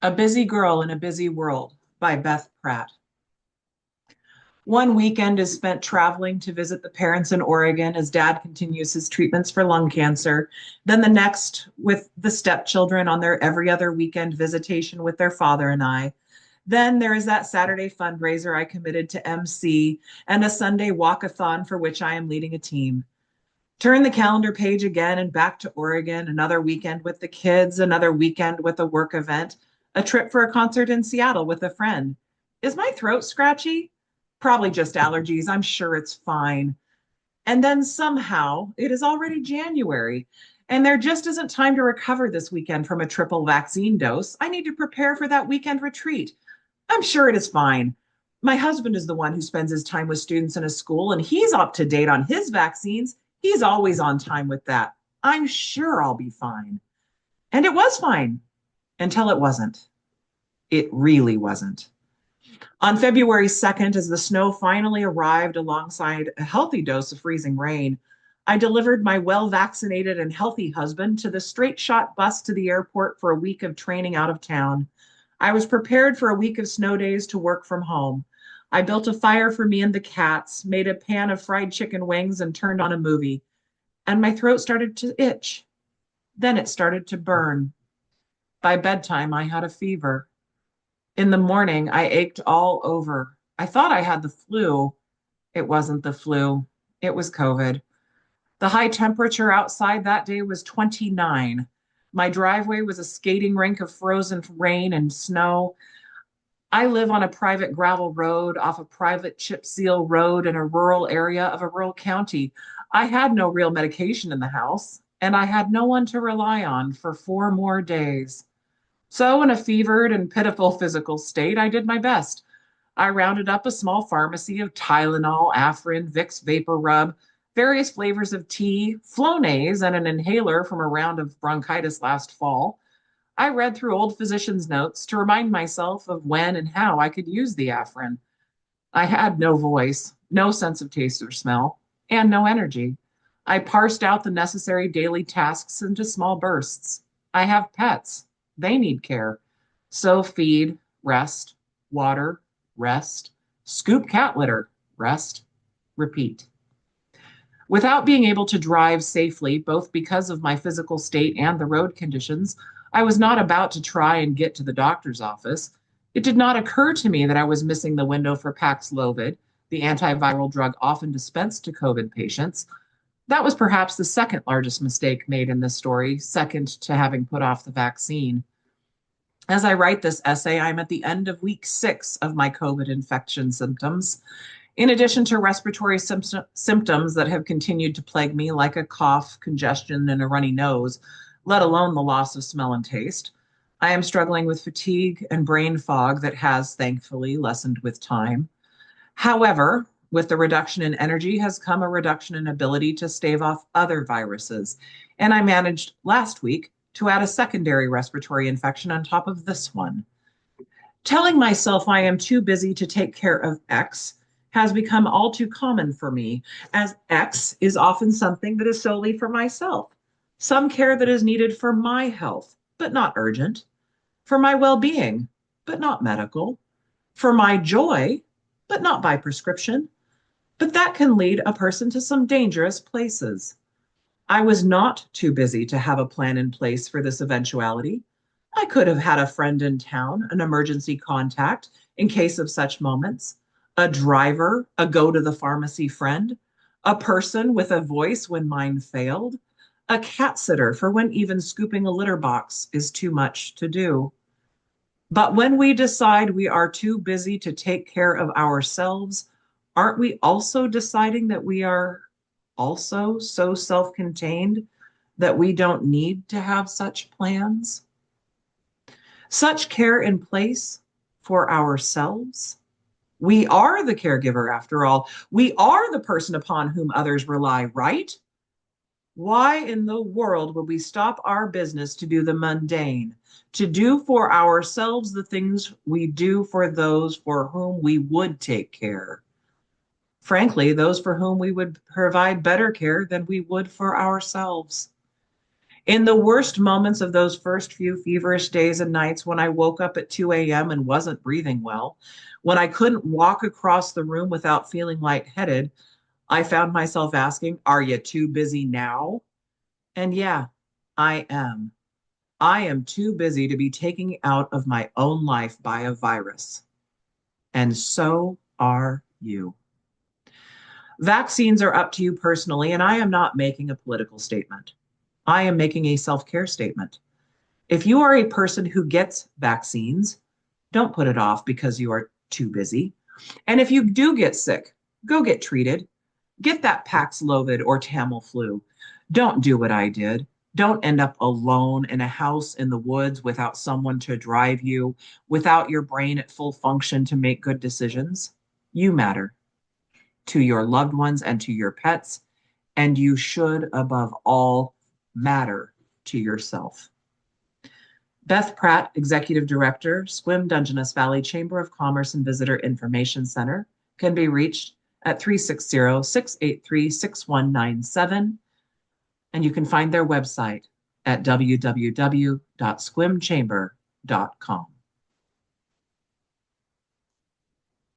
A Busy Girl in a Busy World by Beth Pratt. One weekend is spent traveling to visit the parents in Oregon as dad continues his treatments for lung cancer. Then the next with the stepchildren on their every other weekend visitation with their father and I. Then there is that Saturday fundraiser I committed to MC and a Sunday walkathon for which I am leading a team. Turn the calendar page again and back to Oregon, another weekend with the kids, another weekend with a work event, a trip for a concert in Seattle with a friend. Is my throat scratchy? Probably just allergies. I'm sure it's fine. And then somehow it is already January, and there just isn't time to recover this weekend from a triple vaccine dose. I need to prepare for that weekend retreat. I'm sure it is fine. My husband is the one who spends his time with students in a school, and he's up to date on his vaccines. He's always on time with that. I'm sure I'll be fine. And it was fine until it wasn't. It really wasn't. On February 2nd, as the snow finally arrived alongside a healthy dose of freezing rain, I delivered my well vaccinated and healthy husband to the straight shot bus to the airport for a week of training out of town. I was prepared for a week of snow days to work from home. I built a fire for me and the cats, made a pan of fried chicken wings, and turned on a movie. And my throat started to itch. Then it started to burn. By bedtime, I had a fever. In the morning, I ached all over. I thought I had the flu. It wasn't the flu. It was COVID. The high temperature outside that day was 29. My driveway was a skating rink of frozen rain and snow. I live on a private gravel road off a private chip seal road in a rural area of a rural county. I had no real medication in the house, and I had no one to rely on for 4 more days. So, in a fevered and pitiful physical state, I did my best. I rounded up a small pharmacy of Tylenol, Afrin, Vicks Vapor Rub, various flavors of tea, Flonase, and an inhaler from a round of bronchitis last fall. I read through old physician's notes to remind myself of when and how I could use the Afrin. I had no voice, no sense of taste or smell, and no energy. I parsed out the necessary daily tasks into small bursts. I have pets. They need care. So feed, rest, water, rest, scoop cat litter, rest, repeat. Without being able to drive safely, both because of my physical state and the road conditions, I was not about to try and get to the doctor's office. It did not occur to me that I was missing the window for Paxlovid, the antiviral drug often dispensed to COVID patients. That was perhaps the second largest mistake made in this story, second to having put off the vaccine. As I write this essay, I'm at the end of week 6 of my COVID infection symptoms. In addition to respiratory symptoms that have continued to plague me, like a cough, congestion, and a runny nose, let alone the loss of smell and taste, I am struggling with fatigue and brain fog that has, thankfully, lessened with time. However, with the reduction in energy has come a reduction in ability to stave off other viruses. And I managed last week to add a secondary respiratory infection on top of this one. Telling myself I am too busy to take care of X has become all too common for me, as X is often something that is solely for myself, some care that is needed for my health, but not urgent, for my well being, but not medical, for my joy, but not by prescription. But that can lead a person to some dangerous places. I was not too busy to have a plan in place for this eventuality. I could have had a friend in town, an emergency contact in case of such moments, a driver, a go to the pharmacy friend, a person with a voice when mine failed, a cat sitter for when even scooping a litter box is too much to do. But when we decide we are too busy to take care of ourselves, aren't we also deciding that we are also so self contained that we don't need to have such plans? Such care in place for ourselves? We are the caregiver, after all. We are the person upon whom others rely, right? Why in the world would we stop our business to do the mundane, to do for ourselves the things we do for those for whom we would take care? Frankly, those for whom we would provide better care than we would for ourselves. In the worst moments of those first few feverish days and nights when I woke up at 2 a.m. and wasn't breathing well, when I couldn't walk across the room without feeling lightheaded, I found myself asking, are you too busy now? And yeah, I am. I am too busy to be taken out of my own life by a virus. And so are you. Vaccines are up to you personally, and I am not making a political statement. I am making a self care statement. If you are a person who gets vaccines, don't put it off because you are too busy. And if you do get sick, go get treated. Get that Paxlovid or Tamiflu. Don't do what I did. Don't end up alone in a house in the woods without someone to drive you, without your brain at full function to make good decisions. You matter to your loved ones and to your pets, and you should, above all, matter to yourself. Beth Pratt, Executive Director, Sequim-Dungeness Valley Chamber of Commerce and Visitor Information Center, can be reached at 360-683-6197, and you can find their website at www.squimchamber.com.